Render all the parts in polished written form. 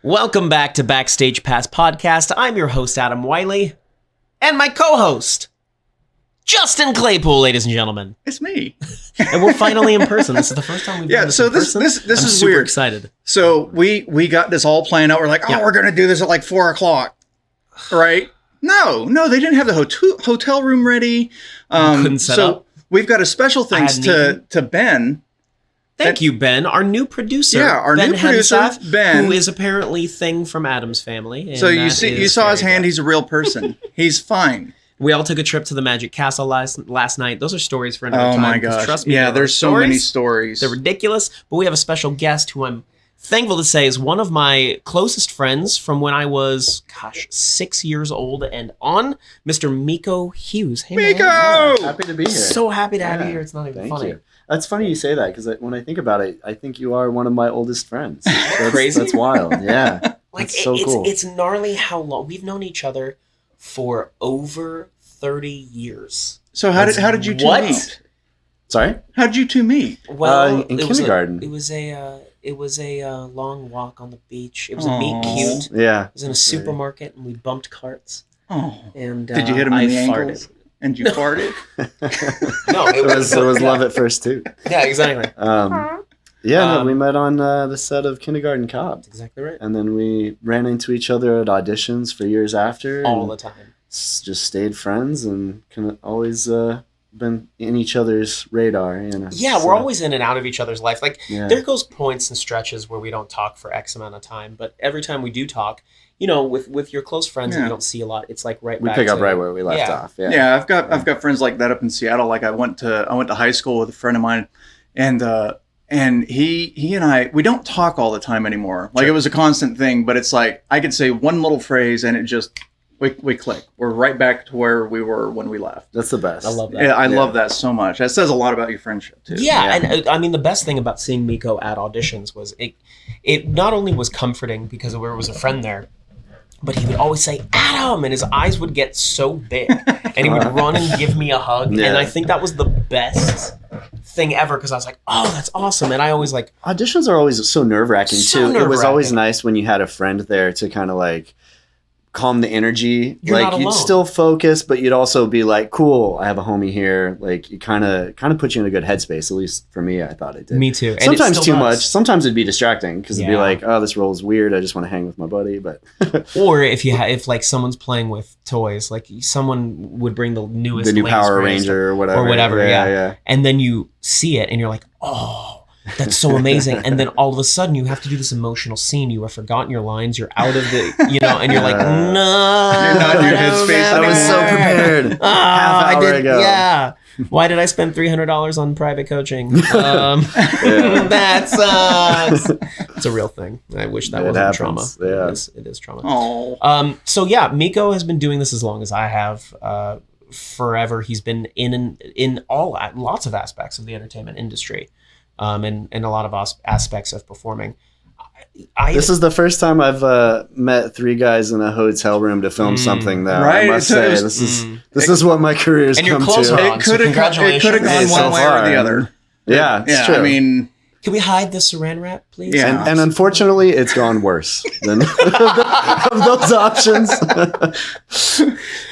Welcome back to Backstage Pass Podcast. I'm your host, Adam Wylie, and my co-host, Justin Claypool, ladies and gentlemen. It's me. And we're finally in person. This is the first time we've done this in person. This I'm is super weird. excited. So we got this all planned out. We're like, we're going to do this at like 4 o'clock, right? No, they didn't have the hotel room ready. Couldn't set up. We've got a special thanks to Ben. Thank you, Ben, our new producer. Yeah, our new producer, Hensaf, Ben, who is apparently Thing from Adam's family. So you saw his hand. He's a real person. He's fine. We all took a trip to the Magic Castle last night. Those are stories for another time. Oh my gosh! Trust me, there's so many stories. They're ridiculous. But we have a special guest who I'm thankful to say is one of my closest friends from when I was, 6 years old and on, Mr. Miko Hughes. Hey, Miko! Man. Yeah, happy to be here. So happy to have you here. It's not even funny. You. That's funny you say that because when I think about it, I think you are one of my oldest friends. That's crazy. That's wild. Yeah. It's so cool. It's gnarly how long we've known each other for over 30 years. So how did you two meet? Sorry? How did you two meet? Well, in kindergarten. It was a long walk on the beach. It was a meet cute. Yeah. It was in a supermarket and we bumped carts. Oh. And did you hit him in the ankles? And you farted? No, it was love at first too. Yeah, exactly. We met on the set of Kindergarten Cop. That's exactly right. And then we ran into each other at auditions for years after. All the time. Just stayed friends and kind of always been in each other's radar. Yeah, we're always in and out of each other's life. There goes points and stretches where we don't talk for X amount of time, but every time we do talk, with your close friends that you don't see a lot, it's like right back. We pick up right where we left off. Yeah, I've got friends like that up in Seattle. Like I went to high school with a friend of mine, and he and I, we don't talk all the time anymore. Like it was a constant thing, but it's like I could say one little phrase and it just we click. We're right back to where we were when we left. That's the best. I love that. Yeah, I love that so much. That says a lot about your friendship too. Yeah, and I mean the best thing about seeing Miko at auditions was it not only was comforting because there was a friend there, but he would always say, Adam, and his eyes would get so big. And he would run and give me a hug. Yeah. And I think that was the best thing ever because I was like, oh, that's awesome. And I always auditions are always so nerve-wracking too. It was always nice when you had a friend there to kind of like calm the energy. You're not alone. You'd still focus, but you'd also be like, cool, I have a homie here. Like you kind of put you in a good headspace. At least for me, I thought it did. Me too. And sometimes too much. Sometimes it'd be distracting because it'd be like, oh, this role is weird. I just want to hang with my buddy. But or if like someone's playing with toys, like someone would bring the new Power Ranger or whatever. Yeah. And then you see it and you're like, oh, that's so amazing. And then all of a sudden you have to do this emotional scene. You have forgotten your lines. You're out of the, and you're like, no. You're not in your headspace. I was so prepared. Half hour ago. Yeah. Why did I spend $300 on private coaching? That sucks. It's a real thing. I wish that wasn't trauma. Yeah. It is trauma. Oh. So yeah, Miko has been doing this as long as I have. Forever. He's been in lots of aspects of the entertainment industry. And a lot of aspects of performing. This is the first time I've met three guys in a hotel room to film something. Though right? I must say, this is what my career's and come your clothes to. Are on, it could have gone one way or the other. Yeah, it's true. I mean, can we hide the Saran wrap, please? Yeah, and unfortunately, it's gone worse than of those options.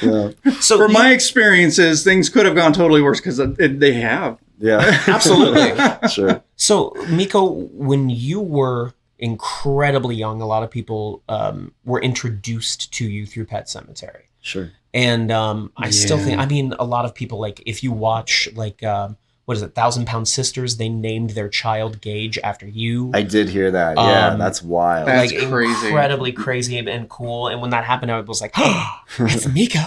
Yeah. So, from my experiences, things could have gone totally worse because they have. Yeah, absolutely. Sure. So, Miko, when you were incredibly young, a lot of people were introduced to you through Pet Sematary. Sure. And I still think, a lot of people, like, if you watch, like, what is it, 1,000 Pound Sisters, they named their child Gage after you. I did hear that. Yeah, that's wild. That's like, crazy. Incredibly crazy and cool. And when that happened, I was like, oh, it's Miko.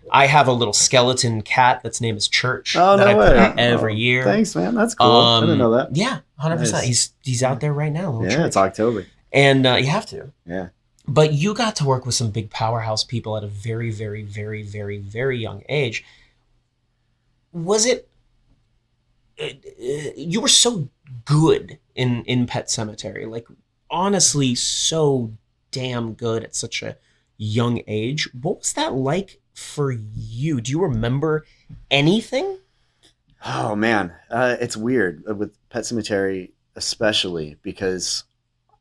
I have a little skeleton cat that's name is Church that I put out every year. Thanks, man. That's cool. I didn't know that. Yeah, 100%. Nice. He's out there right now. Yeah, Church. It's October. And you have to. Yeah. But you got to work with some big powerhouse people at a very, very, very, very, very young age. Was it... you were so good in Pet Sematary. Like, honestly, so damn good at such a young age. What was that like for you? Do you remember anything? Oh man, it's weird with Pet Sematary, especially because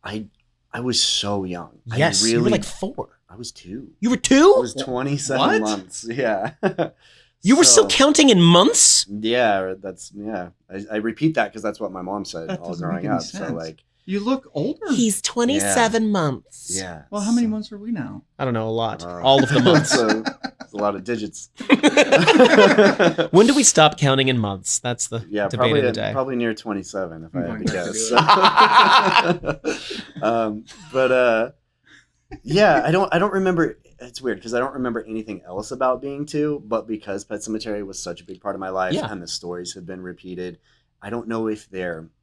I I was so young. Yes, you were like 4. I was 2. You were 2? I was 27 What? months. Yeah. You were still counting in months? Yeah, I repeat that because that's what my mom said That all doesn't growing make any up. So sense. like, You look older. He's 27 months. yeah. Well, how many months are we now? I don't know, a lot. All of the months. It's a lot of digits. When do we stop counting in months? That's the debate probably of the day. probably near 27 if I I'm had to going guess. But yeah, I don't remember. It's weird because I don't remember anything else about being 2, but because Pet Sematary was such a big part of my life and the stories have been repeated, I don't know if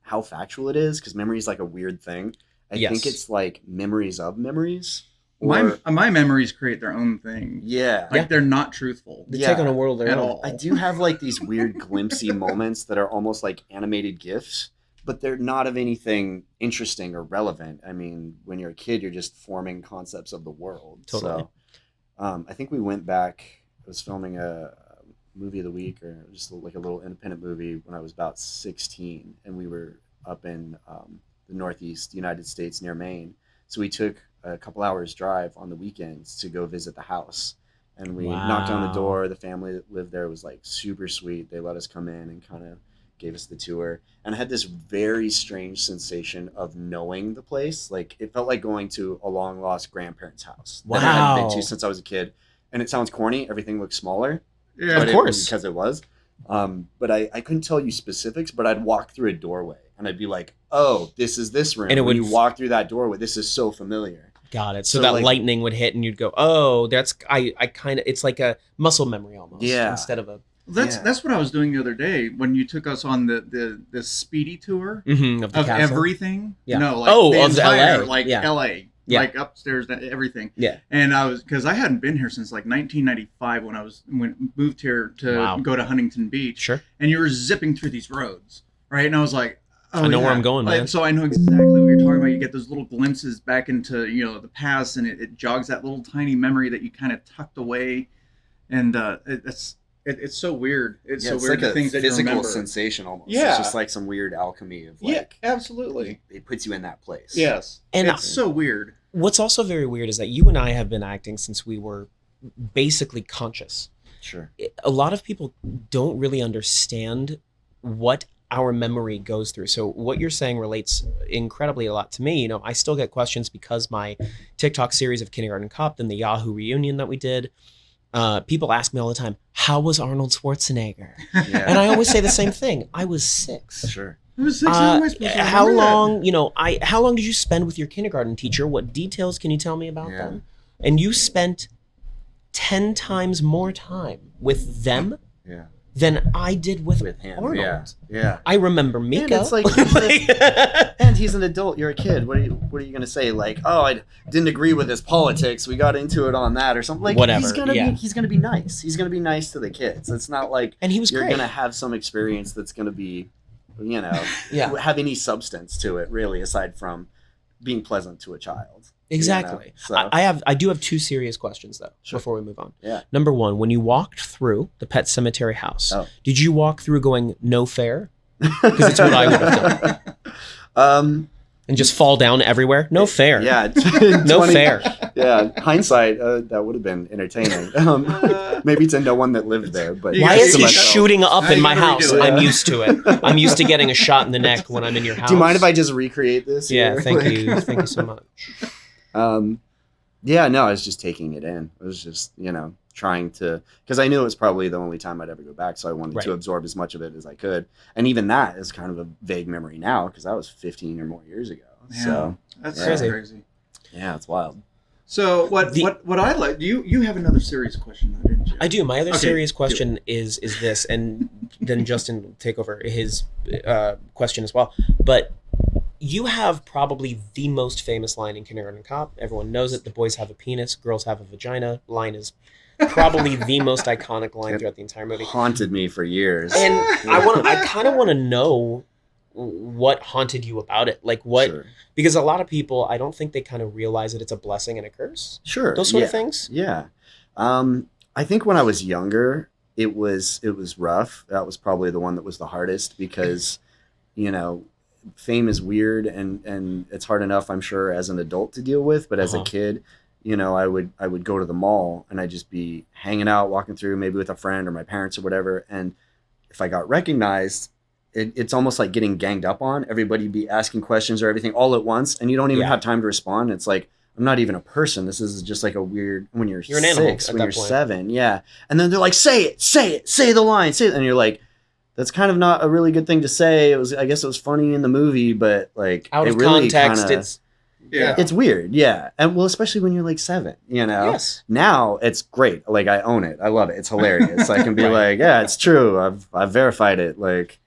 how factual it is because memory is like a weird thing. I think it's like memories of memories. My memories create their own thing. Yeah. Like they're not truthful. They take on a world of their At own. all. I do have like these weird glimpsy moments that are almost like animated GIFs, but they're not of anything interesting or relevant. I mean, when you're a kid, you're just forming concepts of the world. Totally. So I think we went back, I was filming a movie of the week or just like a little independent movie when I was about 16, and we were up in the Northeast United States near Maine. So we took a couple hours drive on the weekends to go visit the house. And we knocked on the door. The family that lived there was like super sweet. They let us come in and kind of gave us the tour. And I had this very strange sensation of knowing the place. Like it felt like going to a long lost grandparents' house that I hadn't been to since I was a kid. And it sounds corny. Everything looks smaller. Yeah, of course. Because it was. But I couldn't tell you specifics, but I'd walk through a doorway and I'd be like, oh, this is this room. And when you walk through that doorway, this is so familiar. Got it. So that like, lightning would hit and you'd go, oh, that's, I kind of, it's like a muscle memory almost. Yeah. Instead of a. That's what I was doing the other day when you took us on the speedy tour of everything. Yeah. No, like of entire, LA. Like LA. Yeah. Like upstairs, everything. Yeah. And because I hadn't been here since like 1995 when I moved here to go to Huntington Beach. Sure. And you were zipping through these roads, right? And I was like, oh, I know where I'm going, man. So I know exactly what you're talking about. You get those little glimpses back into, the past, and it jogs that little tiny memory that you kind of tucked away. And it's so weird. It's so weird. Like the things that you physical remember. sensation almost. Yeah. It's just like some weird alchemy of like. Yeah, absolutely. It puts you in that place. Yes. And it's so weird. What's also very weird is that you and I have been acting since we were basically conscious. Sure. A lot of people don't really understand what our memory goes through. So what you're saying relates incredibly a lot to me. I still get questions because my TikTok series of Kindergarten Cop and the Yahoo reunion that we did, people ask me all the time, how was Arnold Schwarzenegger? Yeah. And I always say the same thing. I was 6. Sure. I was 6. How am I supposed to how remember long, that? how long did you spend with your kindergarten teacher? What details can you tell me about them? And you spent 10 times more time with them than I did with him. Arnold. Yeah. I remember Miko. And it's like, and he's an adult. You're a kid. What are you gonna say? Like, oh, I didn't agree with his politics. We got into it on that or something. Like, whatever. He's gonna be nice. He's gonna be nice to the kids. It's not like and he was you're great. gonna have some experience that's gonna be, have any substance to it really, aside from being pleasant to a child. Exactly. So. I do have 2 serious questions though before we move on. Yeah. Number 1, when you walked through the Pet Cemetery house, did you walk through going no fair? Because it's what I would have done. And just fall down everywhere? No fair. Yeah. No fair. Yeah. Hindsight, that would have been entertaining. Maybe to no one that lived there. But why is he shooting up in my house? redo it. I'm used to it. I'm used to getting a shot in the neck when I'm in your house. Do you mind if I just recreate this? Yeah, here? thank you. Thank you so much. Yeah, no, I was just taking it in. I was just, trying to, because I knew it was probably the only time I'd ever go back. So I wanted to absorb as much of it as I could. And even that is kind of a vague memory now because that was 15 or more years ago. Yeah, so that's crazy. Yeah, it's wild. So what I like, you have another serious question, though, didn't you? I do. My other serious question is this, and then Justin will take over his question as well. But you have probably the most famous line in Kindergarten Cop. Everyone knows it. The boys have a penis, girls have a vagina. Line is probably the most iconic line throughout the entire movie. Haunted me for years. And I kind of want to know what haunted you about it. Like what, because a lot of people, I don't think they kind of realize that it's a blessing and a curse. Sure. Those sort of things. Yeah. I think when I was younger, it was rough. That was probably the one that was the hardest because, fame is weird and it's hard enough, I'm sure, as an adult to deal with. But as a kid, you know, I would go to the mall and I'd just be hanging out, walking through, maybe with a friend or my parents or whatever. And if I got recognized, it's almost like getting ganged up on. Everybody be asking questions or everything all at once, and you don't even have time to respond. It's like, I'm not even a person. This is just like a weird, when you're an animal 6, at when that you're point. 7. Yeah. And then they're like, say the line, say it. And you're like, that's kind of not a really good thing to say. I guess it was funny in the movie, but like out of really context, kinda, it's weird. Yeah. And well, especially when you're like 7, you know, now it's great. Like I own it. I love it. It's hilarious. I can be like, yeah, it's true. I've verified it. Like,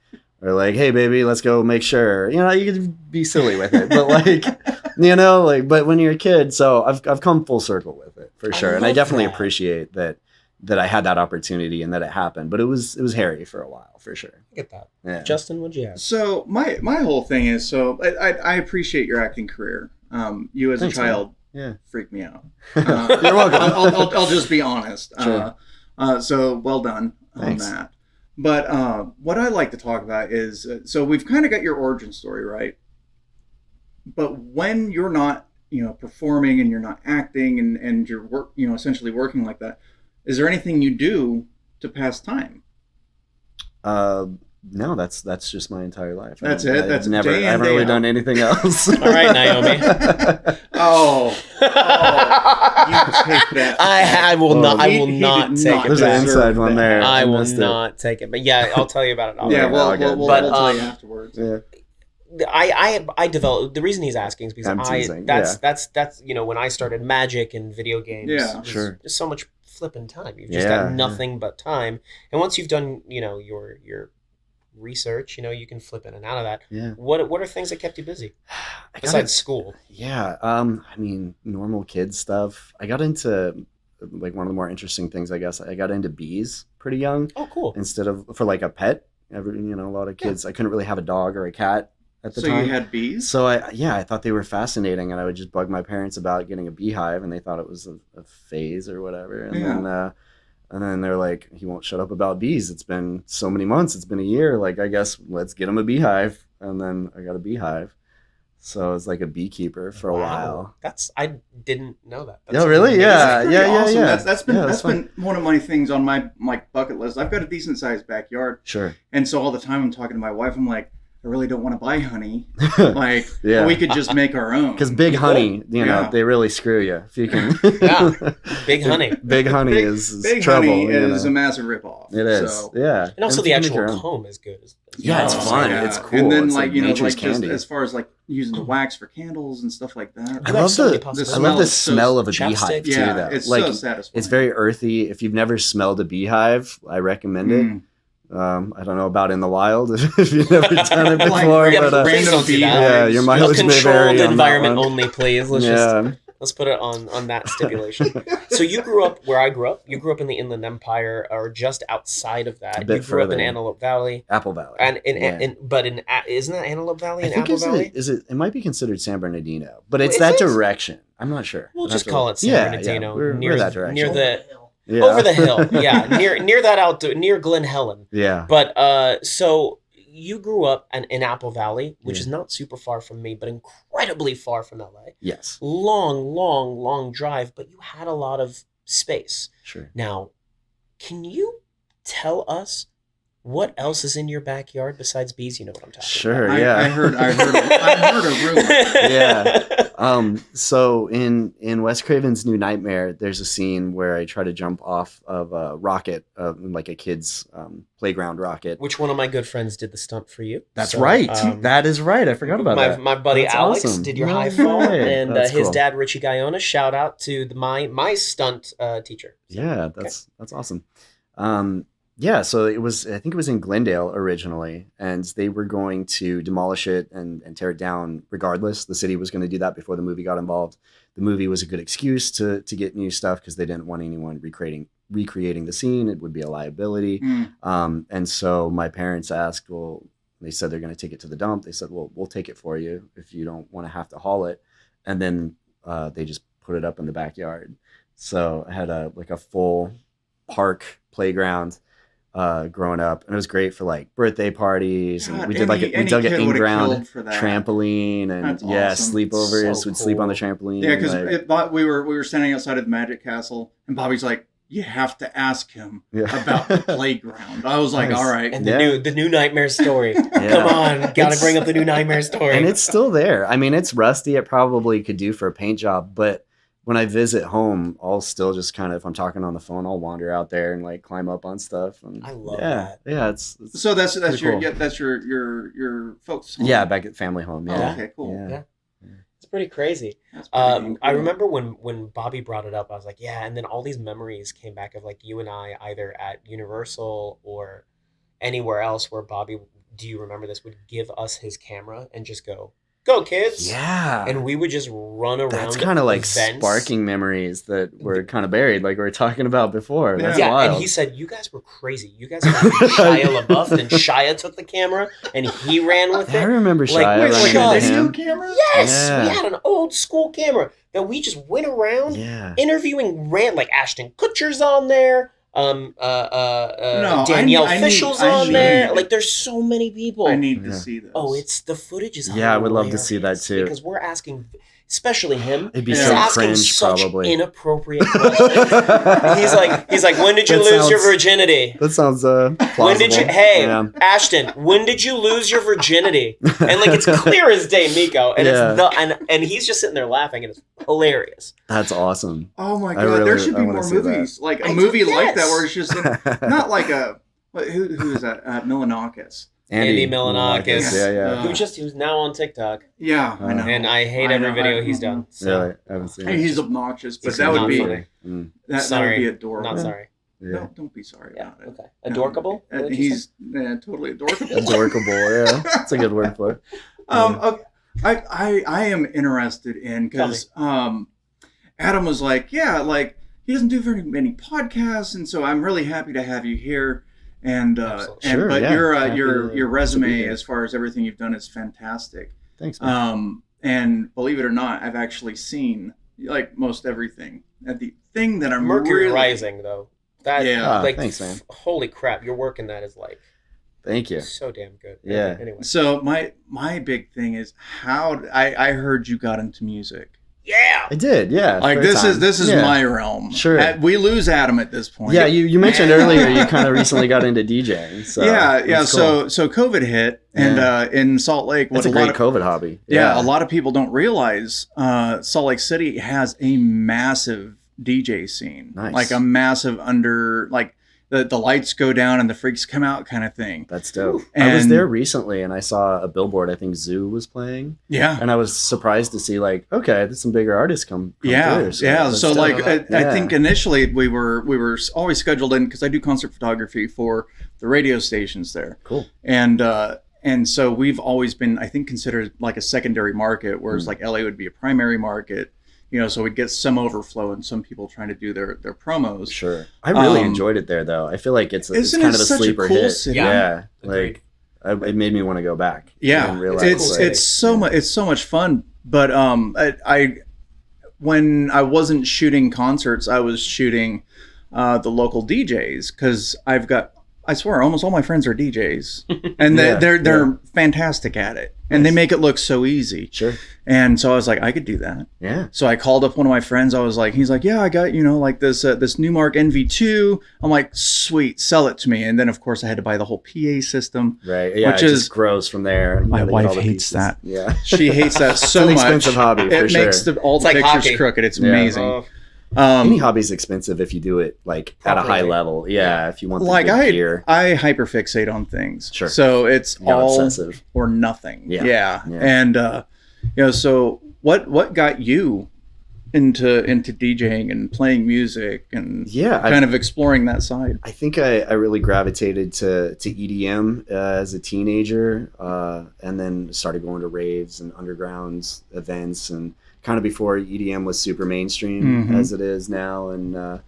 or like, hey baby, let's go make sure, you know, you can be silly with it, but like, you know, like, but when you're a kid, so I've come full circle with it for sure. And I definitely appreciate that I had that opportunity and that it happened, but it was hairy for a while for sure. I get that. Yeah. Justin, what'd you have? So my whole thing is, so I appreciate your acting career. You as a child freaked me out. You're welcome. I'll just be honest. Sure. So well done on that. But what I like to talk about is, so we've kind of got your origin story, right? But when you're not, you know, performing and you're not acting and you're essentially working like that, is there anything you do to pass time? No, that's just my entire life. That's it. That's never. I haven't really done anything else. All right, Naomi. Oh, you take that. I will not. I will not take it. There's an inside one there. I will not take it. But yeah, I'll tell you about it. Yeah, we'll tell you afterwards. Yeah. I developed, the reason he's asking is because that's you know, when I started Magic and video games, there's so much flipping time. You've just got nothing but time, and once you've done, you know, your research, you know, you can flip in and out of that. Yeah. What are things that kept you busy besides school? Yeah. I mean, normal kid stuff. I got into, like, one of the more interesting things, I guess. I got into bees pretty young. Oh, cool. Instead of for like a pet. You know, a lot of kids. I couldn't really have a dog or a cat at the time. So you had bees? So I thought they were fascinating, and I would just bug my parents about getting a beehive, and they thought it was a phase or whatever. And then they're like, he won't shut up about bees. It's been so many months. It's been a year. Like, I guess let's get him a beehive. And then I got a beehive. So I was like a beekeeper for a while. I didn't know that. That's really? amazing. Yeah. Awesome. That's been one of my things on my bucket list. I've got a decent sized backyard. Sure. And so all the time I'm talking to my wife, I'm like, I really don't want to buy honey. Like, we could just make our own. Because big honey, you know, they really screw you. If you can. Big honey. Big honey is big trouble. Honey is a massive ripoff. It is. So. Yeah. And also the actual comb is good. It's fun. Yeah. It's cool. And then, it's like, you know, like candy. just as far as like using the wax for candles and stuff like that. I love the smell of a beehive too. Though. It's like, so satisfying. It's very earthy. If you've never smelled a beehive, I recommend it. I don't know about in the wild if you've never done it before, but your mileage may vary. Controlled environment only, please. Let's put it on that stipulation. So you grew up where I grew up. You grew up in the Inland Empire, or just outside of that. You grew up in Antelope Valley, Apple Valley, and isn't that Antelope Valley and Apple Valley? It might be considered San Bernardino, but it's that direction. I'm not sure. We'll just call it San Bernardino. We're that direction. Near the over the hill. near that near Glen Helen. Yeah. But so you grew up in Apple Valley, which is not super far from me, but incredibly far from LA. Yes. Long drive, but you had a lot of space. Sure. Now, can you tell us what else is in your backyard besides bees? You know what I'm talking about. Sure, yeah. I heard a rumor. Yeah. So in Wes Craven's New Nightmare, there's a scene where I try to jump off of a rocket, like a kid's playground rocket. Which one of my good friends did the stunt for you? That's right. That is right. I forgot about that. My buddy That's Alex awesome. did your high fall, and his cool. dad Richie Guyona. Shout out to my stunt teacher. Yeah, that's awesome. Yeah, so I think it was in Glendale originally, and they were going to demolish it and tear it down regardless. The city was going to do that before the movie got involved. The movie was a good excuse to get new stuff because they didn't want anyone recreating the scene. It would be a liability. And so my parents asked, they said they're going to take it to the dump. They said, well, we'll take it for you if you don't want to have to haul it. And then they just put it up in the backyard. So I had a full park playground. growing up, and it was great for like birthday parties, and God, we did like we dug an kid would've in-ground killed for that. trampoline, and That's awesome. sleepovers. So We'd sleep on the cool. trampoline. Yeah, because like, we were standing outside of the Magic Castle, and Bobby's like, "You have to ask him Yeah. about the playground." I was like, Nice. "All right." And Yeah. the new Nightmare story. Yeah. Come on, gotta It's- bring up the new Nightmare story. and it's still there. I mean, it's rusty. It probably could do for a paint job, but when I visit home, I'll still just kind of, if I'm talking on the phone, I'll wander out there and like climb up on stuff. And I love yeah, that. yeah, it's So that's pretty your cool. that's your folks' home. yeah, back at family home. Oh, Yeah. okay, cool. Yeah. Yeah. It's pretty crazy. That's pretty I cool. remember when Bobby brought it up, I was like, yeah, and then all these memories came back of like you and I either at Universal or anywhere else where Bobby, do you remember this, would give us his camera and just go kids. Yeah. And we would just run around. That's kind of like events. sparking memories that were kind of buried, like we were talking about before. That's Yeah, wild. and he said, you guys were crazy. You guys got Shia LaBeouf, and Shia took the camera and he ran with I it. remember Shia Like, running like into a video him. camera? Yes, Yeah. we had an old school camera that we just went around Yeah. interviewing like Ashton Kutcher's on there. Danielle I need- Fishel's I on need- there. Like, there's so many people. I need to Yeah. see this. Oh, it's the footage is Yeah, I would love to see that hilarious too. because we're asking, especially him. It'd be he's so asking cringe, such probably. inappropriate questions. he's like, when did you That lose your sounds- virginity? That sounds plausible. When did you? Hey, Yeah. Ashton, when did you lose your virginity? And like it's clear as day, Miko, and Yeah. it's and he's just sitting there laughing, and it's hilarious. That's awesome. Oh my I god, there really- should I be wanna more see that. movies. Like a I movie do, like that yes. where it's just not like a who is that? Milanakis. Andy Milonakis. Yeah. Who's now on TikTok, Yeah, I know. and I hate I every know, video I- he's done. So Really? I haven't seen Hey, it. he's obnoxious, but He's that would not be funny. Mm. that would Sorry. be adorable. Not sorry. Yeah. No, don't be sorry Yeah. about it. Okay. Adorkable. What did you say? He's totally adorable. Adorkable, yeah. That's a good word for it. Okay. I am interested in because Adam was like, yeah, like he doesn't do very many podcasts, and so I'm really happy to have you here. And Absolutely. Sure, but yeah. your Happy your to your be resume here. as far as everything you've done is fantastic. Thanks, man. And believe it or not, I've actually seen like most everything. And the thing that I'm Mercury really, Rising though. That Yeah. like Thanks, man. holy crap, your work in that is like Thank you. so damn good. Yeah. Anyway. So my big thing is how I heard you got into music. Yeah. I did, yeah. Like for a this time. is Yeah. my realm. Sure. We lose Adam at this point. Yeah, you mentioned earlier you kind of recently got into DJing. So yeah. that's cool. So COVID hit, and in Salt Lake, It's a great COVID hobby. a lot of people don't realize Salt Lake City has a massive DJ scene, Nice. like a massive the lights go down and the freaks come out kind of thing. That's dope. And- I was there recently and I saw a billboard. I think Zoo was playing, Yeah. and I was surprised to see like, okay, there's some bigger artists come Yeah, through. yeah. that's So dope. like, I Yeah. think initially we were always scheduled in because I do concert photography for the radio stations there, Cool. and so we've always been, I think, considered like a secondary market, whereas like LA would be a primary market. You know, so we'd get some overflow and some people trying to do their promos. Sure. I really Um, enjoyed it there though. I feel like it's Isn't kind it of a such a sleeper cool hit. city? Yeah. Agreed. Like it made me want to go back. I Yeah, didn't realize it's like- it's so much fun. But I when I wasn't shooting concerts, I was shooting the local DJs because I swear almost all my friends are DJs, and Yeah, they're fantastic at it, and they make it look so easy. Sure. And so I was like, I could do that. Yeah. So I called up one of my friends. He's like, yeah, I got, like this Newmark NV2. I'm like, sweet, sell it to me. And then of course I had to buy the whole PA system. Right. Yeah. Which it is- just grows from there. My they get wife all the hates pieces. that. Yeah. She hates that so an much. expensive hobby, for It makes sure. all It's the like pictures hockey. crooked. It's Yeah. amazing. Any hobby's expensive if you do it like at a high Properly. level. Yeah. If you want the Like good gear. I hyperfixate on things. Sure. So it's You're all obsessive. or nothing. Yeah. Yeah. Yeah. And so what got you into DJing and playing music and Yeah. kind of exploring that side? I think I really gravitated to EDM as a teenager, and then started going to raves and undergrounds events, and kind of before EDM was super mainstream Mhm. as it is now, and it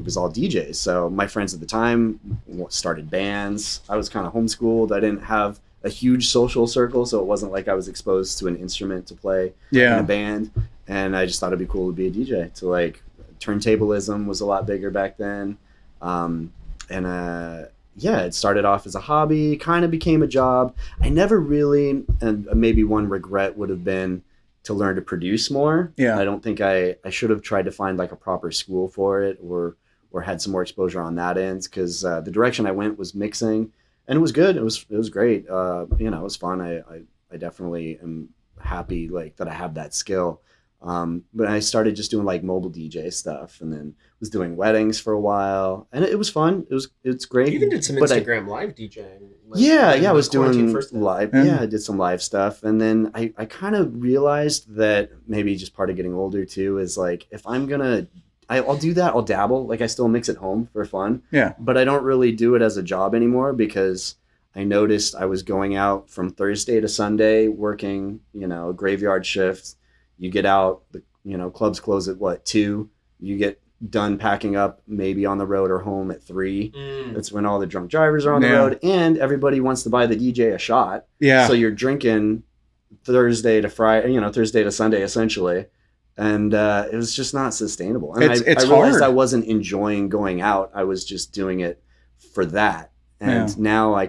was all DJs. So my friends at the time started bands. I was kind of homeschooled. I didn't have a huge social circle, so it wasn't like I was exposed to an instrument to play in Yeah. a band, and I just thought it'd be cool to be a DJ. To like turntablism was a lot bigger back then, yeah, it started off as a hobby, kind of became a job. I never really, and maybe one regret would have been to learn to produce more. Yeah. I don't think I should have tried to find like a proper school for it, or had some more exposure on that end, because the direction I went was mixing, and it was good. It was great. You know, it was fun. I definitely am happy like that I have that skill. But I started just doing like mobile DJ stuff, and then was doing weddings for a while, and it was fun. It's great. You even did some But Instagram live DJing. Like, yeah, when I was quarantine doing first hit. live. Yeah. Yeah, I did some live stuff, and then I kind of realized that maybe just part of getting older too is like, if I'm gonna, I'll do that. I'll dabble. Like, I still mix at home for fun. Yeah. But I don't really do it as a job anymore, because I noticed I was going out from Thursday to Sunday working, you know, graveyard shifts. You get out, you know, clubs close at what, 2? You get done packing up maybe on the road or home at 3. That's when all the drunk drivers are on the Yeah. road, and everybody wants to buy the DJ a shot. Yeah. So you're drinking Thursday to Friday, you know, Thursday to Sunday essentially. And it was just not sustainable. And It's I realized hard. I wasn't enjoying going out. I was just doing it for that. And Yeah. now I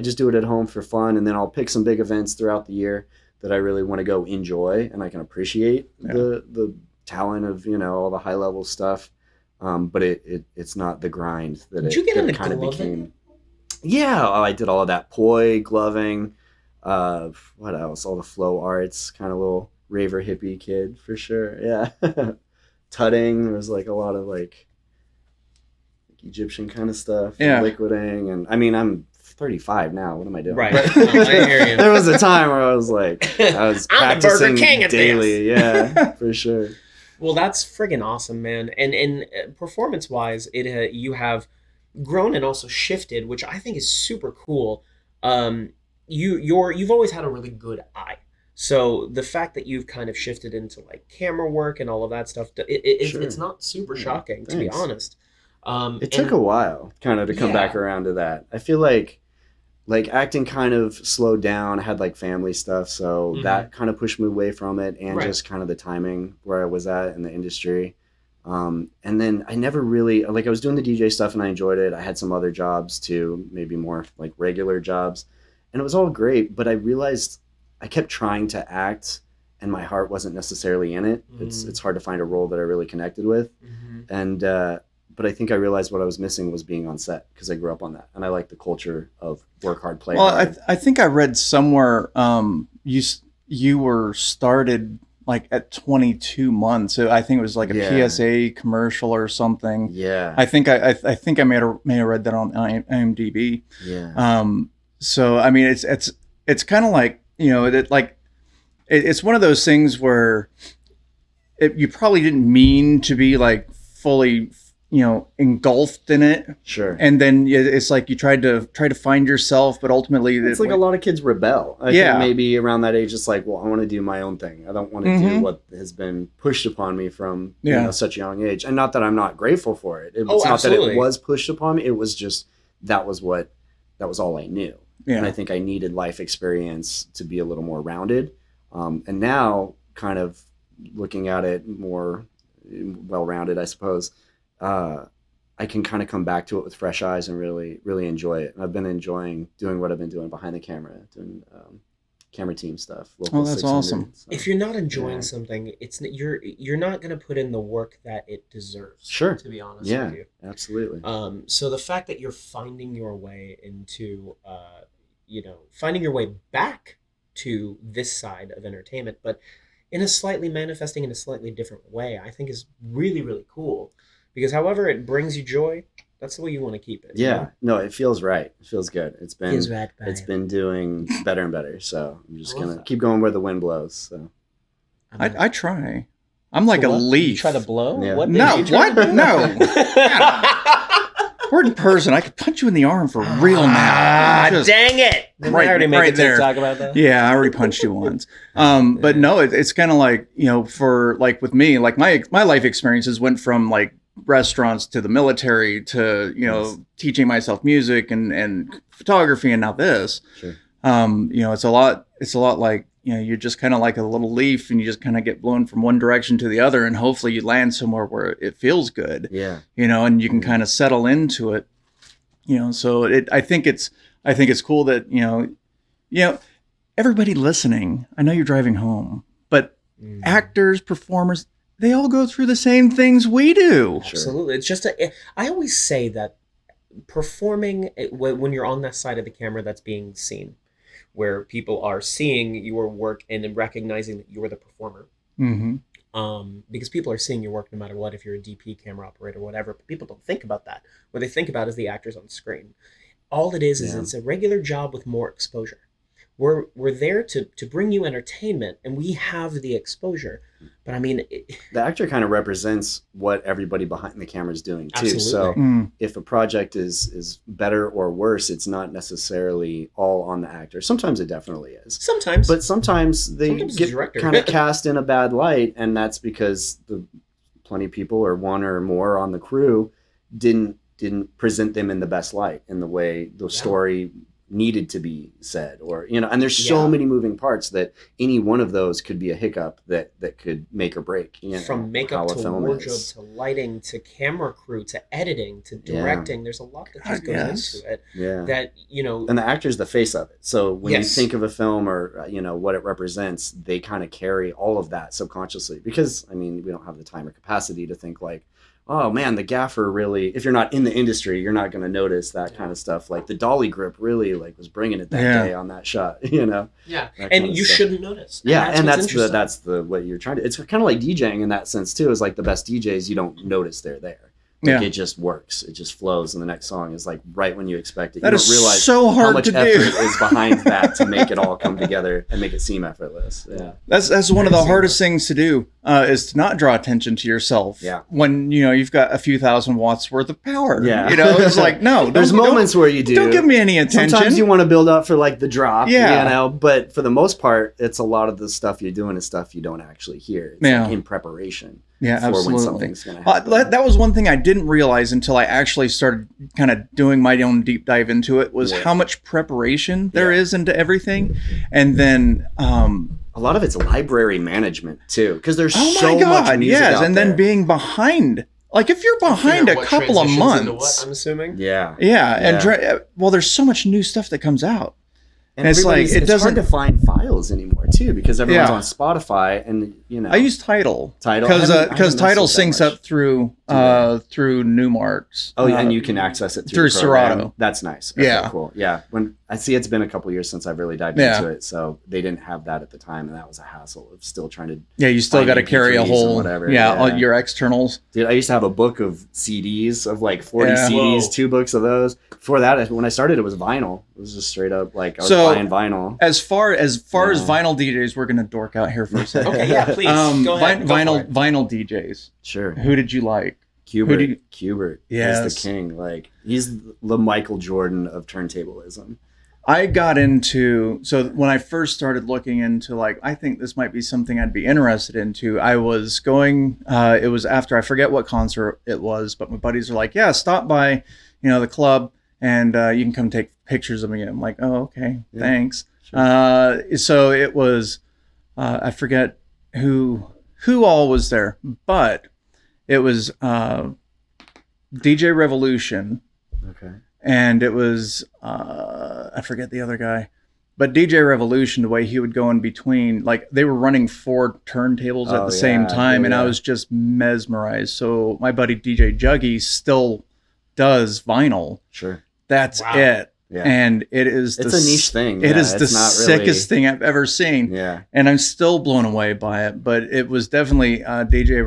just do it at home for fun. And then I'll pick some big events throughout the year that I really want to go enjoy, and I can appreciate Yeah. the talent of, you know, all the high level stuff. But it's not the grind that Did you get into kind of gloving? became. Yeah, I did all of that poi gloving. What else? All the flow arts, kind of little raver hippie kid for sure. Yeah. Tutting. There was like a lot of like Egyptian kind of stuff. Yeah. Liquiding. And I mean, I'm 35 now. What am I doing? Right. I hear you. There was a time where I was like, I was I'm the Burger practicing King at daily. Yeah, for sure. Well, that's friggin' awesome, man. And performance wise, you have grown and also shifted, which I think is super cool. You've always had a really good eye. So the fact that you've kind of shifted into like camera work and all of that stuff, Sure. it's not super Yeah, shocking, to be thanks. honest. It took a while kind of to come back around to that. I feel like acting kind of slowed down. I had like family stuff, so Mhm. that kind of pushed me away from it, and Right. just kind of the timing where I was at in the industry. And then I never really, like, I was doing the DJ stuff and I enjoyed it. I had some other jobs too, maybe more like regular jobs, and it was all great. But I realized I kept trying to act, and my heart wasn't necessarily in it. It's hard to find a role that I really connected with. Mhm. And but I think I realized what I was missing was being on set, because I grew up on that, and I like the culture of work hard, play Well, hard. I think I read somewhere you were started like at 22 months. So I think it was like a Yeah. PSA commercial or something. Yeah, I think I may have read that on IMDb. yeah, So I mean, it's kind of like, you know, it's one of those things where you probably didn't mean to be like fully, you know, engulfed in it, sure. and then it's like you try to find yourself, but ultimately It's like a lot of kids rebel. I Yeah. think maybe around that age, it's like, well, I want to do my own thing. I don't want to do Mhm. what has been pushed upon me from Yeah. you know, such a young age. And not that I'm not grateful for it. It's Oh, not that absolutely. it was pushed upon me. It was just that was all I knew. And I yeah. think I needed life experience to be a little more rounded. And now, kind of looking at it more well-rounded, I suppose, I can kind of come back to it with fresh eyes and really, really enjoy it. And I've been enjoying doing what I've been doing behind the camera, doing camera team stuff. Local Oh, that's 600, awesome. so. If you're not enjoying Yeah. something, you're not going to put in the work that it deserves. Sure. To be honest Yeah, with you. absolutely. So the fact that you're finding your way into, finding your way back to this side of entertainment, but manifesting in a slightly different way, I think is really, really cool. Because however it brings you joy, that's the way you want to keep it. you Yeah, know? no, it feels right. It feels good. It's been Feels right, it's babe. been doing better and better. So I'm just I love gonna that. keep going where the wind blows. So I try. I'm like a What? You leaf. try to blow? Yeah. What? No, did you try what? to do? No. We're in person. I could punch you in the arm for real now. Ah, Just- dang it! Didn't I Right- already make right a there. TikTok about that? Yeah, I already punched you once. But no, it's kind of like, you know, for like with me, like my life experiences went from like restaurants to the military to, you know, Yes. teaching myself music and photography, and now this. sure. You know, it's a lot like, you know, you're just kind of like a little leaf, and you just kind of get blown from one direction to the other, and hopefully you land somewhere where it feels good, Yeah. you know, and you can kind of settle into it. So I think it's cool that, everybody listening, I know you're driving home, but actors, performers, they all go through the same things we do. Absolutely. It's just I always say that performing, when you're on that side of the camera that's being seen, where people are seeing your work and then recognizing that you're the performer. Because people are seeing your work no matter what, if you're a DP, camera operator, whatever. But people don't think about that. What they think about is the actors on screen. All it is it's a regular job with more exposure. We're there to bring you entertainment, and we have the exposure. But I mean, the actor kind of represents what everybody behind the camera is doing too. Absolutely. So if a project is better or worse, it's not necessarily all on the actor. Sometimes it definitely is. Sometimes, but sometimes they get kind of cast in a bad light, and that's because plenty of people, or one or more on the crew, didn't present them in the best light, in the way the story needed to be said, or and there's so many moving parts that any one of those could be a hiccup that could make or break, from makeup to wardrobe to lighting to camera crew to editing to directing. There's a lot that just goes into it that and the actor's the face of it, so when you think of a film or what it represents, they kind of carry all of that subconsciously, because I mean, we don't have the time or capacity to think like, oh man, the gaffer really, if you're not in the industry, you're not going to notice that kind of stuff. Like the dolly grip really was bringing it that day on that shot, Yeah. And you shouldn't notice. And that's the what you're trying to, it's kind of like DJing in that sense too, is like the best DJs, you don't notice they're there. Like it just works. It just flows, and the next song is like right when you expect it. That you is don't realize so hard how much to effort do. is behind that to make it all come together and make it seem effortless. Yeah, that's one of the hardest things to do, is to not draw attention to yourself. Yeah, when you've got a few thousand watts worth of power. Yeah, it's like no. There's moments where you do. Don't give me any attention. Sometimes you want to build up for like the drop. But for the most part, it's a lot of the stuff you're doing is stuff you don't actually hear. It's like in preparation. Yeah, absolutely. When something's going to happen. That was one thing I didn't realize until I actually started kind of doing my own deep dive into it, was how much preparation there is into everything. And then a lot of it's library management too, because there's so much music out and there. then being behind. Like if you're behind a couple of months, I'm assuming. And there's so much new stuff that comes out. And it's like it's hard to find files anymore too, because everyone's on Spotify, and I use Tidal because Tidal syncs up through Newmarks. And you can access it through Serato. That's nice. Okay, cool. Yeah, when I see, it's been a couple years since I've really dived into it, so they didn't have that at the time, and that was a hassle of still trying to. Yeah, you still got to carry a whole whatever. All your externals. Dude, I used to have a book of CDs of like 40 CDs, 2 books of those. Before that, when I started, it was vinyl. It was just straight up like I was buying vinyl. As far as vinyl DJs, we're gonna dork out here for a second. Okay, yeah, please. Go ahead. Vinyl DJs. Sure. Who did you like? Qbert. Yes. He's the king. Like he's the Michael Jordan of turntablism. I got into, so when I first started looking into like, I think this might be something I'd be interested into, I was going, it was after, I forget what concert it was, but my buddies were like, yeah, stop by, the club and you can come take pictures of me. I'm like, oh, okay, thanks. Sure. So it was, I forget who all was there, but it was DJ Revolution. Okay. And it was, I forget the other guy, but DJ Revolution, the way he would go in between, like they were running 4 turntables at the same time, and I was just mesmerized. So my buddy DJ Juggy still does vinyl. Sure. That's it. Yeah. And it's a niche thing. It is the sickest thing I've ever seen. Yeah. And I'm still blown away by it. But it was definitely DJ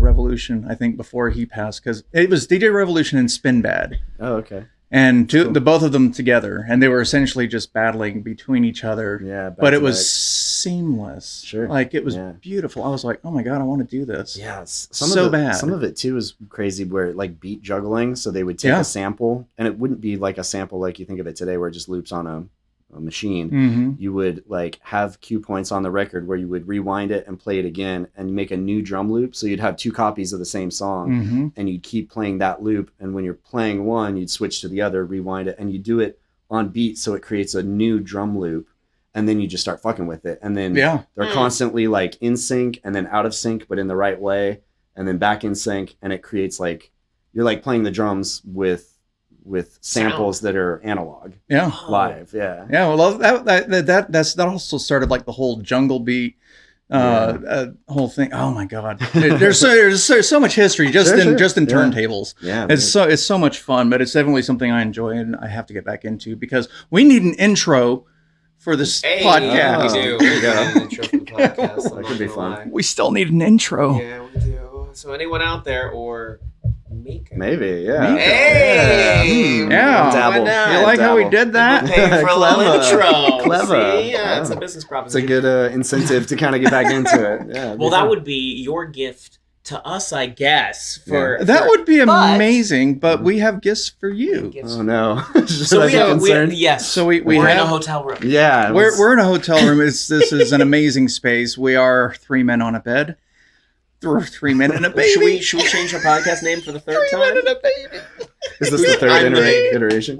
Revolution, I think, before he passed. Because it was DJ Revolution and Spin Bad. Oh, okay. And the both of them together. And they were essentially just battling between each other. Yeah. But it was seamless. Sure. Like it was beautiful. I was like, oh my God, I want to do this. Yeah. Some of it too was crazy, where like beat juggling. So they would take a sample, and it wouldn't be like a sample like you think of it today, where it just loops on a machine. Mm-hmm. You would like have cue points on the record where you would rewind it and play it again and make a new drum loop. So you'd have 2 copies of the same song, and you'd keep playing that loop. And when you're playing one, you'd switch to the other, rewind it, and you do it on beat. So it creates a new drum loop. And then you just start fucking with it. And then they're constantly like in sync and then out of sync, but in the right way. And then back in sync. And it creates like, you're like playing the drums with with samples that are analog Yeah. live. Yeah. Yeah, well, that also started like the whole jungle beat whole thing. Oh my God, there's so much history just in turntables. Yeah, it's so much fun, but it's definitely something I enjoy and I have to get back into because we need an intro for this podcast. We do. We need an intro for the podcast. That could be fun. We still need an intro. Yeah, we do. So anyone out there or Miko? Maybe, yeah. Hey! Yeah. Dabble. You like how we did that? Pay for a little intro. Clever. See? Yeah, it's a business It's a proposition. good incentive to kind of get back into it. Yeah. Well, that would be your gift to us, I guess. That would be amazing, but we have gifts for you. Oh no. So yes. So we're in a hotel room. Yeah. We're in a hotel room. This is an amazing space. We are 3 men on a bed. 3 men and a baby. Should we change our podcast name for the third time? 3 men and a baby. Is this the third iteration?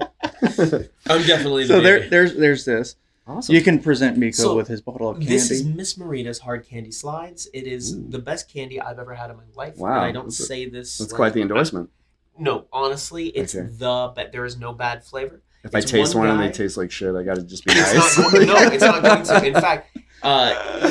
I'm definitely the So baby. there's this. Awesome. You can present Miko with his bottle of candy. This is Ms.Merita's hard candy slides. It is the best candy I've ever had in my life. Wow. And I don't say this. That's quite the endorsement. No, honestly, it's Okay. there is no bad flavor. If I taste one and they taste like shit, I gotta just be nice. It's not going to. In fact,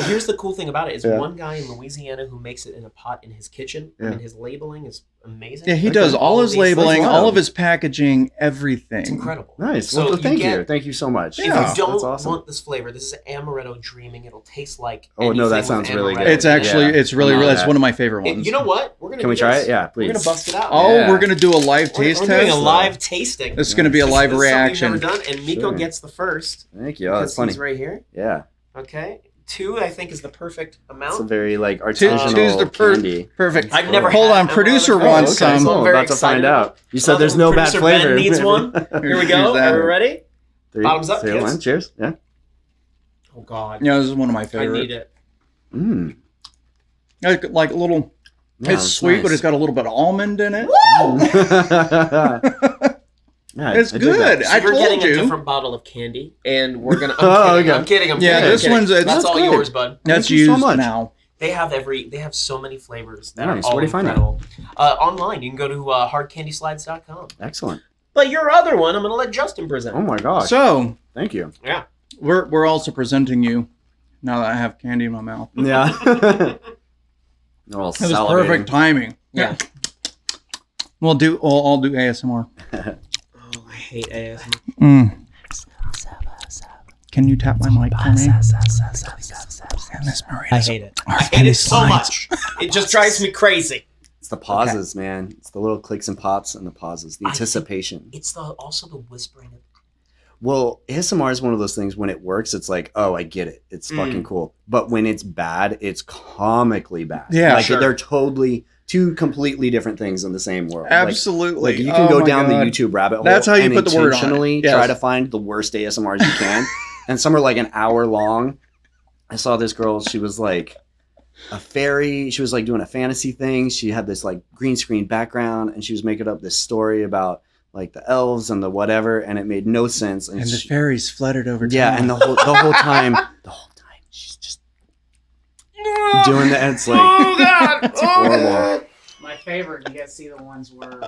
here's the cool thing about it is Yeah. one guy in Louisiana who makes it in a pot in his kitchen. Yeah. And his labeling is amazing. Yeah, he does all his these labeling, things. all of his packaging, everything. It's incredible. Nice. So Well, thank you. Thank you so much. If Yeah. you don't That's awesome. want this flavor, this is amaretto dreaming. It'll taste like. Oh, no, that anything sounds with really amaretto. good. It's actually, Yeah. it's really, I really, love it's that. one of my favorite ones. You know what? We're gonna. Can we do try this. it? Yeah, please. We're gonna bust it out. Oh, Yeah. we're gonna do a live taste we're test. doing a live tasting. It's gonna be a live This is something reaction. we've never done, and Miko Sure. gets the first. Thank you. Oh, that's Because funny. he's right here. Yeah. Okay, 2 I think is the perfect amount. It's a very like Two's artisanal the candy. perfect. I've never Hold had on, them. producer Oh, wants okay, some. cool. I'm very About to find excited. out. You said there's no bad Producer flavor. Ben needs one. Here we go. Here's that. Are we ready? 3, Bottoms up, 2, kids. 1. Cheers. Yeah. Oh God, Yeah, this is one of my I favorites. need it. Mm. Like a little. Yeah, It's sweet, but it's got a little bit of almond in it. Yeah, It's I dig good. that. So I you're getting told a you. different bottle of candy, and we're gonna. Oh, okay. I'm kidding. Yeah, this one's That's that's all good. yours, bud. That's Thank you so used much. now. They have so many flavors that Nice. are all Where do you find that? incredible. Online, you can go to hardcandyslides.com. Excellent. But your other one, I'm gonna let Justin present. Oh my gosh. So Thank you. Yeah. we're also presenting you. Now that I have candy in my mouth, Yeah. They're all this is salivating. perfect timing. Yeah. I'll do ASMR. Oh, I hate ASMR. Can you tap my mic for me? I hate it. I hate it so much. It just drives me crazy. It's the pauses, man. It's the little clicks and pops and the pauses, the I think- anticipation. It's also the whispering. Well, ASMR is one of those things when it works, it's like, oh, I get it. It's fucking cool. But when it's bad, it's comically bad. Yeah, like sure. they're totally two completely different things in the same world. Absolutely. Like you can Oh go my down God. the YouTube rabbit hole. That's how you and put the word on it. intentionally Yes. try to find the worst ASMRs you can. And some are like an hour long. I saw this girl, she was like a fairy. She was like doing a fantasy thing. She had this like green screen background and she was making up this story about like the elves and the whatever, and it made no sense. And the fairies fluttered over. Yeah, time. and the whole time she's just doing that. It's like Oh God! it's horrible. My favorite, you guys see the ones where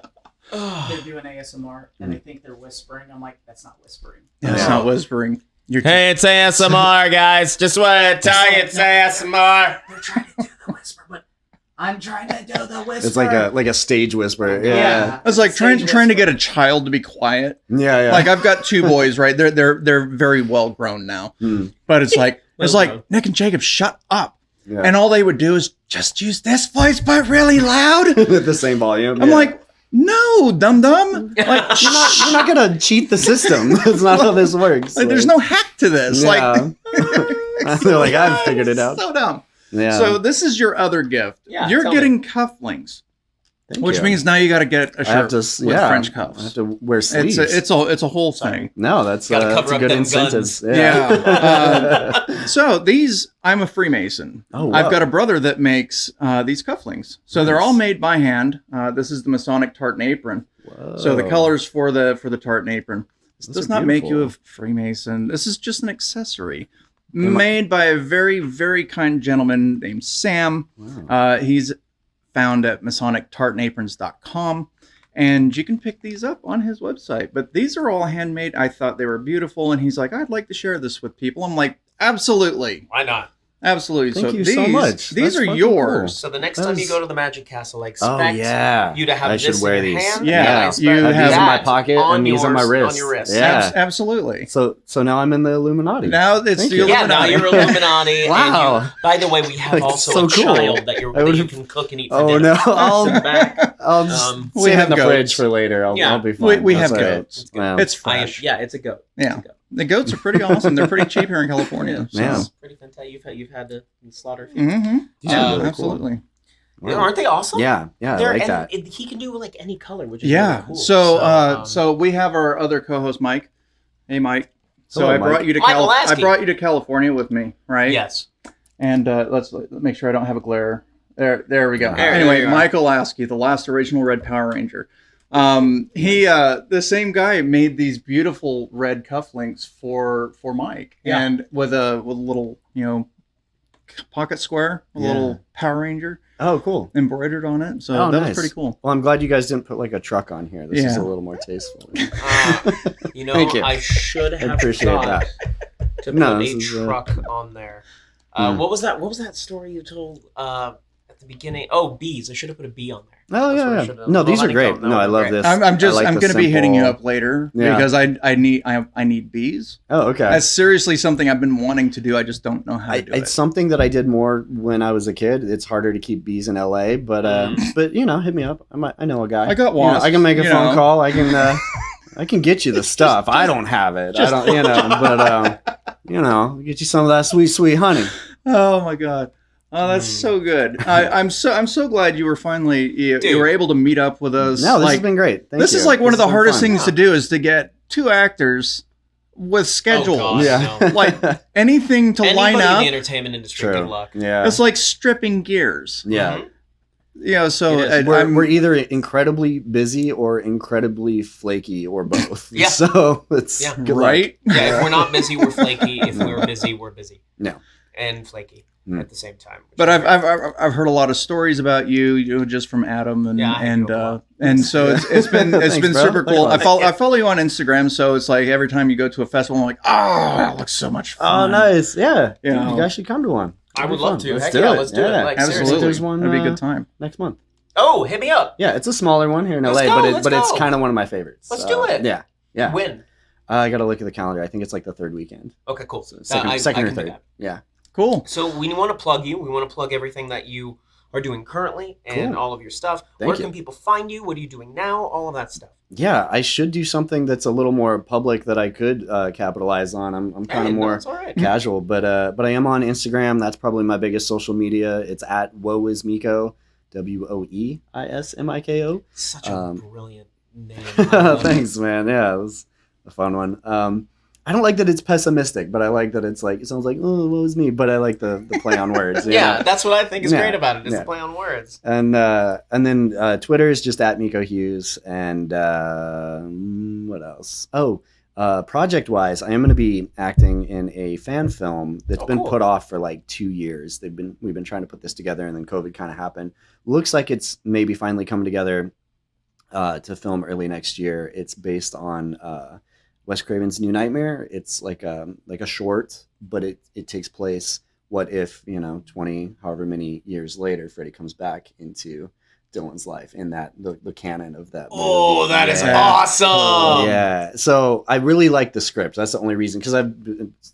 they're doing ASMR and they think they're whispering. I'm like, that's not whispering. It's Yeah. not whispering. You're Hey, it's ASMR, guys. Just want to tell you it's ASMR. They're trying to do the whisper, but I'm trying to do the whisper. It's like a stage whisper. Yeah. It's like trying Stage to get whisper. a child to be quiet. Yeah. Like I've got 2 boys, right? They're very well grown now. Hmm. But it's like Well-grown. Nick and Jacob, shut up. Yeah. And all they would do is just use this voice, but really loud. At the same volume. I'm yeah. like, no, dum dum. Like, you're not gonna cheat the system. That's not how this works. like, there's no hack to this. Yeah. Like, They're like, I've figured it out. So dumb. Yeah. So this is your other gift. Yeah, You're tell getting cufflinks, Thank which you. means now you got to get a I have shirt to with yeah, French I cuffs. have to wear sleeves. It's a whole thing. No, that's Gotta that's cover a up good them incentive. guns. Yeah. So these, I'm a Freemason. Oh, I've wow. got a brother that makes these cufflinks. So they're Nice. all made by hand. This is the Masonic Tartan Apron. Whoa. So the colors for the tartan apron. This Those does are not make you a beautiful. Freemason. This is just an accessory made by a very, very kind gentleman named Sam. Wow. He's found at MasonicTartanAprons.com. And you can pick these up on his website. But these are all handmade. I thought they were beautiful. And he's like, I'd like to share this with people. I'm like, absolutely. Why not? Absolutely. Thank you so much. These That's are fucking yours. So the next time you go to the Magic Castle, I expect you to have I this should wear in your these. hand. Yeah. and I You expect have these in my that pocket and these on my wrist. On your wrist. Yeah. Absolutely. So now I'm in the Illuminati. Now it's Thank the you. Yeah, now Illuminati. you're Illuminati. Wow. And by the way, we have Like, also so a cool. child that you can cook and eat for Oh dinner. no! I'll Sit back. I'll just We sit have in the goats. fridge for later. I'll be fine. We have That's all right. goats. Yeah. It's I am, fresh. yeah, it's a goat. Yeah. It's a goat. The goats are pretty awesome. They're pretty cheap here in California. So. Yeah. It's pretty fantastic. You've had to slaughter a few. Mm-hmm. These are really cool. Absolutely. Yeah, aren't they awesome? Yeah, I like that. He can do like any color, which is Yeah. really cool. So we have our other co-host, Mike. Hey, Mike. So Hello, I brought Mike. you to Michael I Lasky. brought you to California with me, right? yes. And let's make sure I don't have a glare. There we go. There Anyway, you are. Michael Lasky, the last original Red Power Ranger. The same guy made these beautiful red cufflinks for Mike, Yeah. and with a little pocket square, a little Power Ranger Oh, cool. embroidered on it. So Oh, that nice. was pretty cool. Well, I'm glad you guys didn't put like a truck on here. This is Yeah. a little more tasteful. Thank you. I should have appreciate thought that. to No, put this a is, truck on there. Hmm. What was that story you told at the beginning? Oh, bees. I should have put a bee on there. Oh That's what I yeah. should've- No, well, these that are didn't great. come. That No, I would've love been great. this. I'm I like going the to be hitting you simple- up later Yeah. because I need bees. Oh, okay. That's seriously something I've been wanting to do. I just don't know how to do It's it. something that I did more when I was a kid. It's harder to keep bees in LA, but hit me up. I know a guy. I got You know, wasps, I can make a you phone know. call. I can get you the stuff. I don't have it. I don't, but get you some of that sweet honey. Oh my god. Oh, that's so good. I'm so glad you were finally you were able to meet up with us. No, this has been great. Thank This you. is like one of This the has been hardest fun. things to do is to get two actors with schedules. Oh, God, Yeah. no. Like anything to line Anybody in up. the entertainment industry, good True. luck. Yeah. It's like stripping gears. Yeah. Mhm. So It is. We're either incredibly busy or incredibly flaky or both. Yeah. So it's Yeah. good luck. right. Yeah, if we're not busy, we're flaky. If we're busy, we're busy. No. And flaky Mm. at the same time. which But is I've great. I've heard a lot of stories about you just from Adam and Yeah, I and do a lot. so it's been Thanks, bro. super cool. Likewise. I follow you on Instagram, so it's like every time you go to a festival, I'm like, oh, that looks so much Oh, fun. nice. Yeah. You Dude, know. you guys should come to one. I It'd would be love fun. to. Let's Heck do yeah, it. let's do it. Like, Absolutely, seriously. There's one, that'd be a good time. Next month. Oh, hit me up. Yeah, it's a smaller one here in Let's LA, go, but let's it's go. kind of one of my favorites. Let's do it. Yeah. Yeah. When? I got to look at the calendar. I think it's like the third weekend. Okay, cool. So I second or can do third. that. Yeah. Cool. So we want to plug you. We want to plug everything that you are doing currently and Cool. all of your stuff. Thank Where you. can people find you? What are you doing now? All of that stuff. Yeah, I should do something that's a little more public that I could capitalize on. I'm kind Hey, of no, more it's all right. casual, but I am on Instagram. That's probably my biggest social media. It's at woeismiko, WOEISMIKO. Such a Um, brilliant name. I love it. Thanks, man. Yeah, it was a fun one. I don't like that it's pessimistic, but I like that it's like it sounds like oh, woe is me, but I like the play on words. you Yeah, know? that's what I think is Yeah, great about it. Is yeah. the play on words. And then Twitter is just at Miko Hughes. And what else? Oh, project wise, I am going to be acting in a fan film that's Oh, been cool. put off for like 2 years. We've been trying to put this together, and then COVID kind of happened. Looks like it's maybe finally coming together to film early next year. It's based on Wes Craven's New Nightmare. It's like a short, but it takes place. What if 20 however many years later, Freddy comes back into Dylan's life in that the canon of that movie. Oh, that is Yeah. awesome. Yeah, so I really like the script. That's the only reason, because I've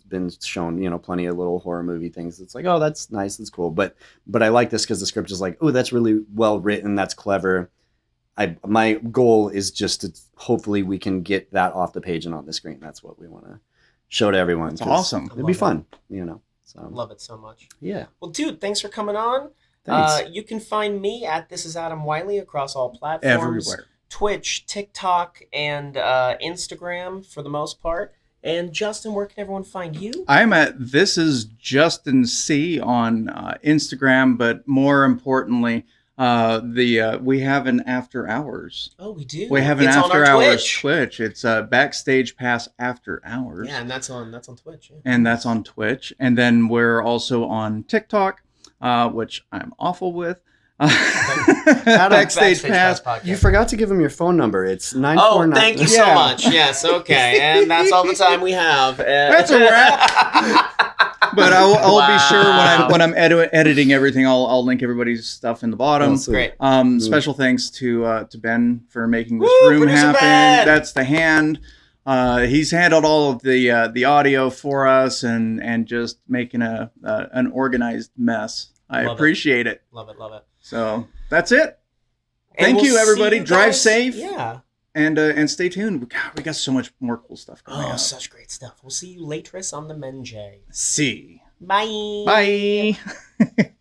been shown plenty of little horror movie things. It's like, oh, that's nice, that's cool, but I like this because the script is like, oh, that's really well written, that's clever. My goal is just to hopefully we can get that off the page and on the screen. That's what we want to show to everyone. That's 'cause awesome. It'd be Love it. fun, So Love it so much. yeah, Well, dude, thanks for coming on. thanks. You can find me at This Is Adam Wylie across all platforms. Everywhere. Twitch, TikTok, and Instagram for the most part. And Justin, where can everyone find you? I'm at This Is Justin C on Instagram, but more importantly, we have an after hours. Oh, we do. We have an It's on after our hours Twitch. Twitch. It's Backstage Pass After Hours. Yeah, and that's on Twitch. Yeah. And that's on Twitch. And then we're also on TikTok, which I'm awful with. Backstage Pass. Podcast. You forgot to give him your phone number. It's 949. Oh, thank you so Yeah. much. Yes, okay. And that's all the time we have. That's a wrap. But I'll be sure when I'm editing everything, I'll link everybody's stuff in the bottom. Oh, sweet. Great. Special thanks to Ben for making this Woo, room Producer happen. Ben! That's the hand. He's handled all of the audio for us and just making an organized mess. I Love it. appreciate it. Love it, love it. So that's it. And Thank we'll you, everybody. see you Drive guys- safe. Yeah. And stay tuned. God, we got so much more cool stuff coming Oh, up. such great stuff. We'll see you later on the Menjay. See. Bye. Bye.